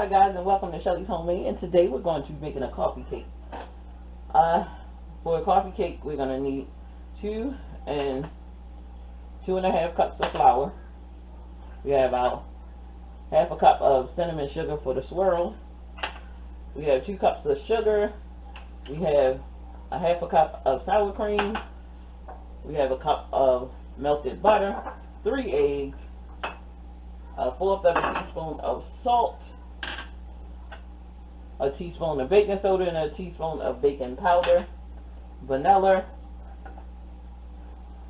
Hi guys, and welcome to Shelly's Homemade, and today we're going to be making a coffee cake. For a coffee cake we're going to need 2.5 cups of flour. We have about half a cup of cinnamon sugar for the swirl. We have 2 cups of sugar. We have a half a cup of sour cream. We have a cup of melted butter, 3 eggs, a 1/4 teaspoon of salt, a teaspoon of baking soda, and a teaspoon of baking powder, vanilla,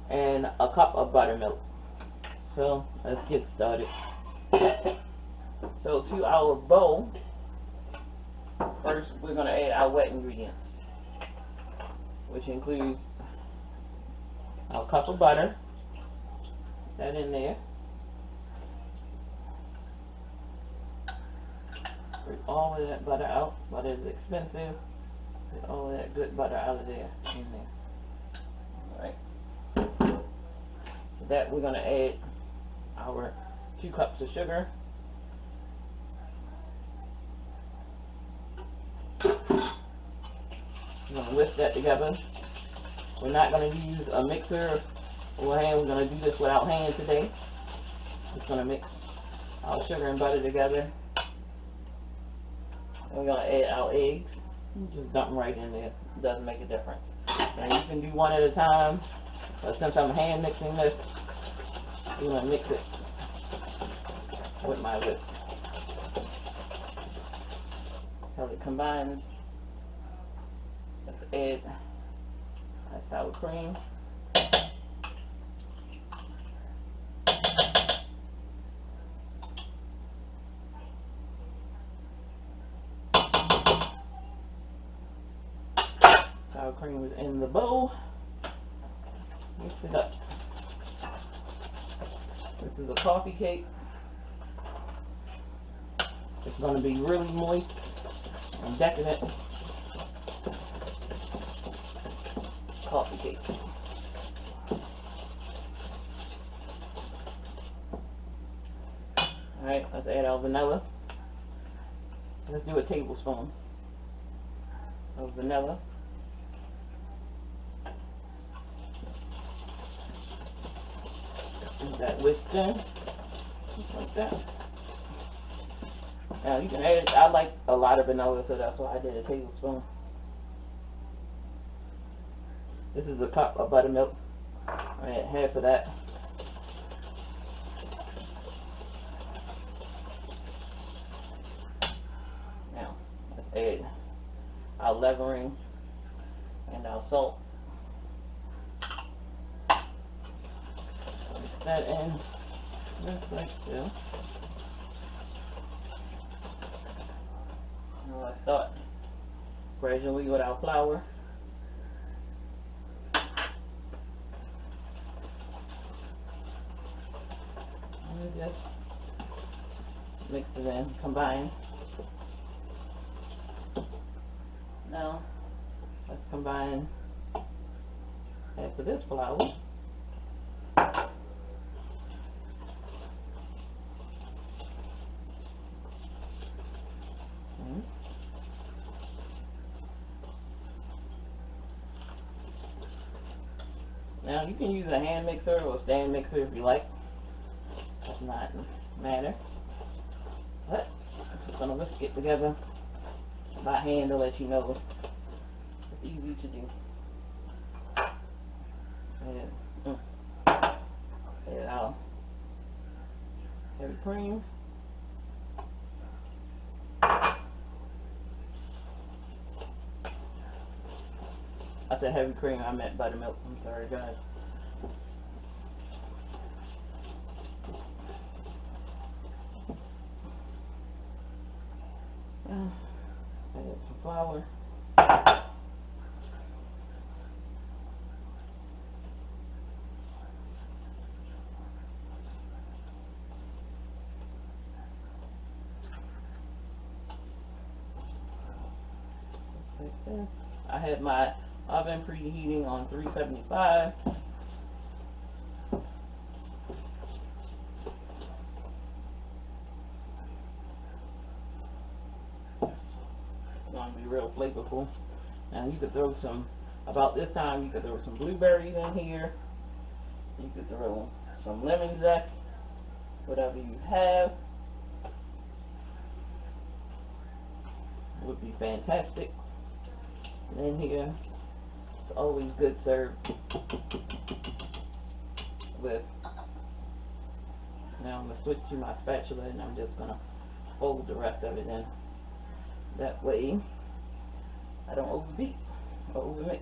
and a cup of buttermilk. So let's get started. So to our bowl, first we're going to add our wet ingredients, which includes our cup of butter. Put that in there. Bring all of that butter out. Butter is expensive. Get all of that good butter out of there, in there. Alright. So that we're going to add our 2 cups of sugar. We're going to whisk that together. We're not going to use a mixer or hand. We're going to do this without hand today. Just going to mix our sugar and butter together. We're going to add our eggs. Just dump them right in there. It doesn't make a difference. Now you can do one at a time, but since I'm hand mixing this, I'm going to mix it with my whisk until it combines. Let's add our sour cream. Sour cream is in the bowl. Mix it up. This is a coffee cake. It's going to be really moist and decadent coffee cake. Alright, let's add our vanilla. Let's do a tablespoon of vanilla. That whisked in, just like that. Now you can add, I like a lot of vanilla, so that's why I did a tablespoon. This is a cup of buttermilk. I add half of that. Now let's add our leavening and our salt. That in just like so. Now let's start gradually with our flour. And just mix it in, combine. Now let's combine half of this flour. Now you can use a hand mixer or a stand mixer if you like. Does not matter. But I'm just gonna whisk it together by hand to let you know it's easy to do. And add our heavy cream. I said heavy cream, I meant buttermilk. I'm sorry, guys. Add some flour. Like this. I had my oven preheating on 375. flavorful. Now you could throw some, about this time you could throw some blueberries in here. You could throw some lemon zest, whatever you have. It would be fantastic. And in here, it's always good served with, now I'm going to switch to my spatula and I'm just going to fold the rest of it in. That way I don't overbeat or overmix.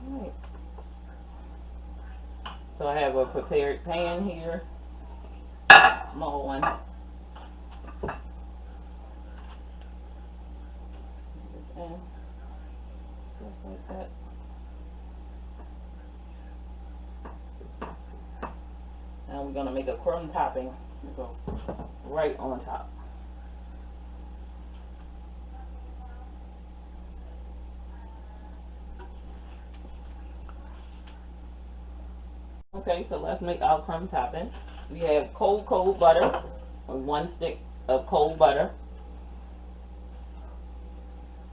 Alright. So I have a prepared pan here, small one. And just like that. Now we're going to make a crumb topping to go right on top. Okay, so let's make our crumb topping. We have cold butter, 1 stick of cold butter,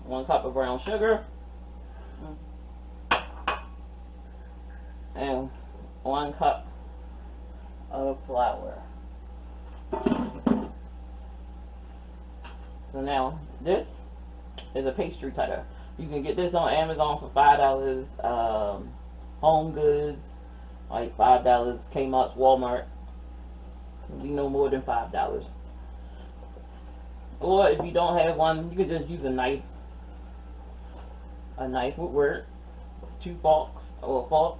1 cup of brown sugar, and 1 cup of flour. So now this is a pastry cutter. You can get this on Amazon for $5. Home Goods, like $5. Kmart, Walmart, it'll be no more than $5. Or if you don't have one, you can just use a knife. A knife would work. 2 forks or a fork,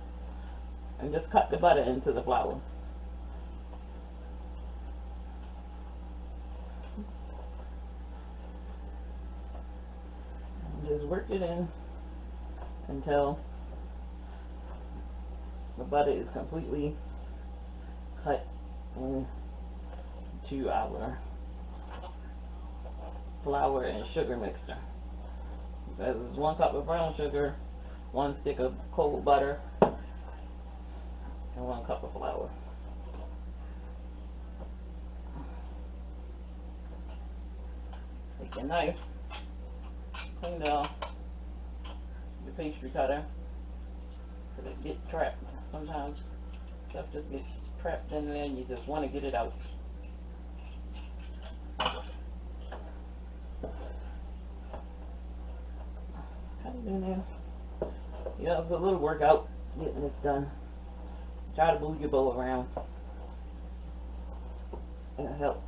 and just cut the butter into the flour. And just work it in until the butter is completely cut into our flour and sugar mixture. So this is 1 cup of brown sugar, 1 stick of cold butter, and 1 cup of flour. Take your knife, clean off the pastry cutter, because it gets trapped. Sometimes stuff just gets trapped in there and you just want to get it out. Cut it in there. Yeah, it's a little workout getting this done. Try to move your bowl around. It'll help.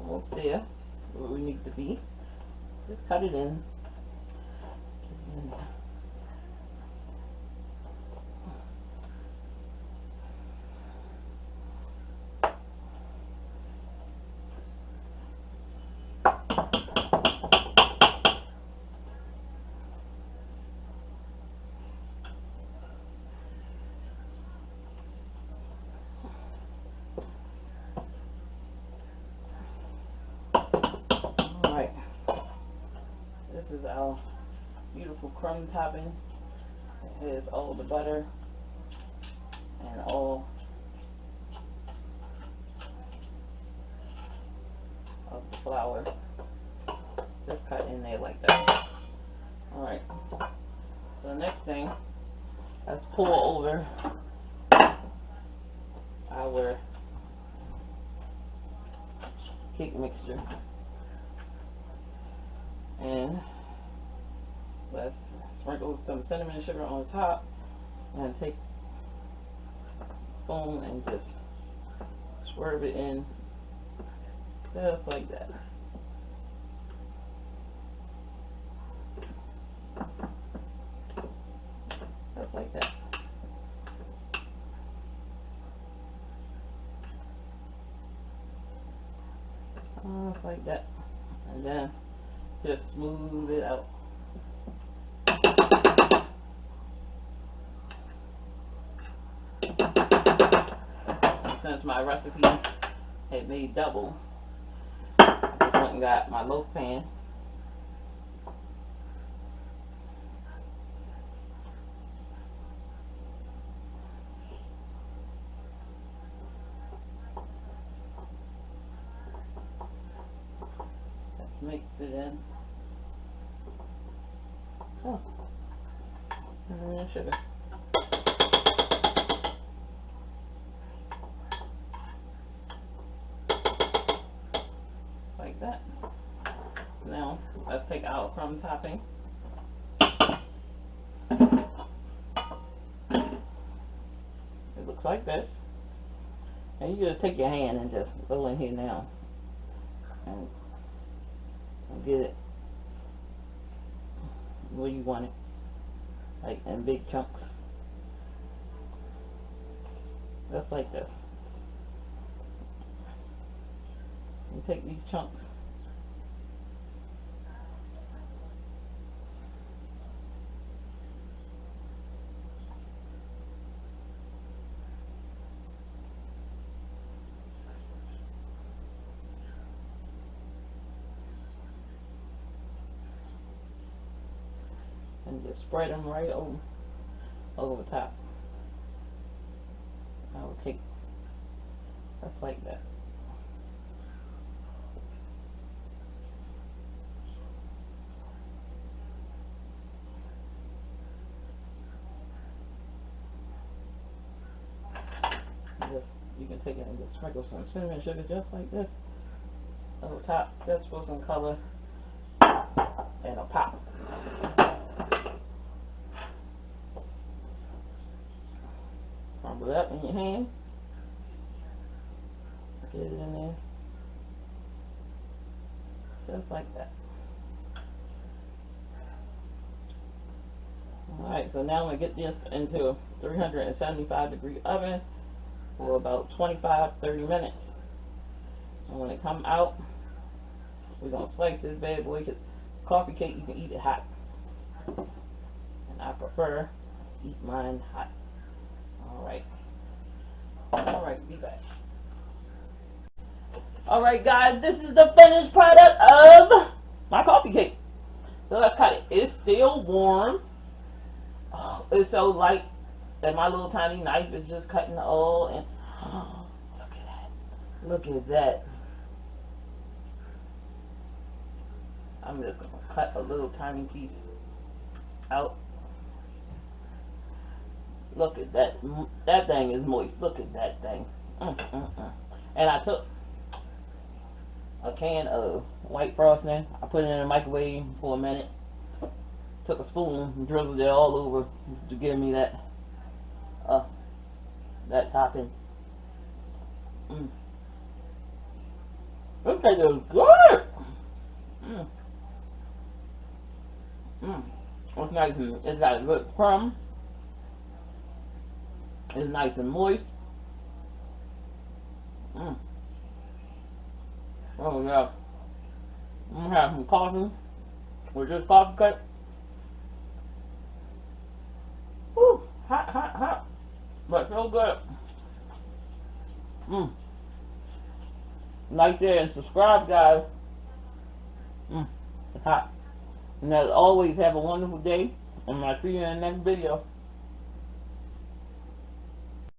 Almost there, where we need to be. Just cut it in. Alright, this is our beautiful crumb topping. It has all the butter and all of the flour just cut in there like that. Alright, so the next thing, let's pour over our cake mixture. And let's sprinkle some cinnamon sugar on top and take a spoon and just swerve it in just like that. like that. Just like that. And then just smooth it out. And since my recipe had made double, I just went and got my loaf pan. Let's mix it in. Oh, cinnamon and sugar. Like that. Now, let's take our crumb topping. It looks like this. And you just take your hand and just go in here now and get it where you want it, like in big chunks, just like this. You take these chunks and just spread them right over top our cake, just like that. You can take it and just sprinkle some cinnamon sugar just like this over top, just for some color and a pop. Crumble it up in your hand, get it in there, just like that. Alright, so now I'm going to get this into a 375-degree oven for about 25-30 minutes. And when it comes out, we're going to slice this bad boy, because coffee cake, you can eat it hot. And I prefer to eat mine hot. Alright. Alright, be back. Alright guys, this is the finished product of my coffee cake. So let's cut it. It's still warm. Oh, it's so light that my little tiny knife is just cutting the oil, and oh, look at that. Look at that. I'm just going to cut a little tiny piece out. Look at that. That thing is moist. Look at that thing. And I took a can of white frosting. I put it in the microwave for a minute. Took a spoon and drizzled it all over to give me that topping. This cake is good. It's nice and it's got a good crumb. It's nice and moist. Oh yeah. I'm gonna have some coffee with this coffee cup. Woo! Hot, hot, hot. But so good. Like that and subscribe, guys. It's hot. And as always, have a wonderful day. And I'll see you in the next video.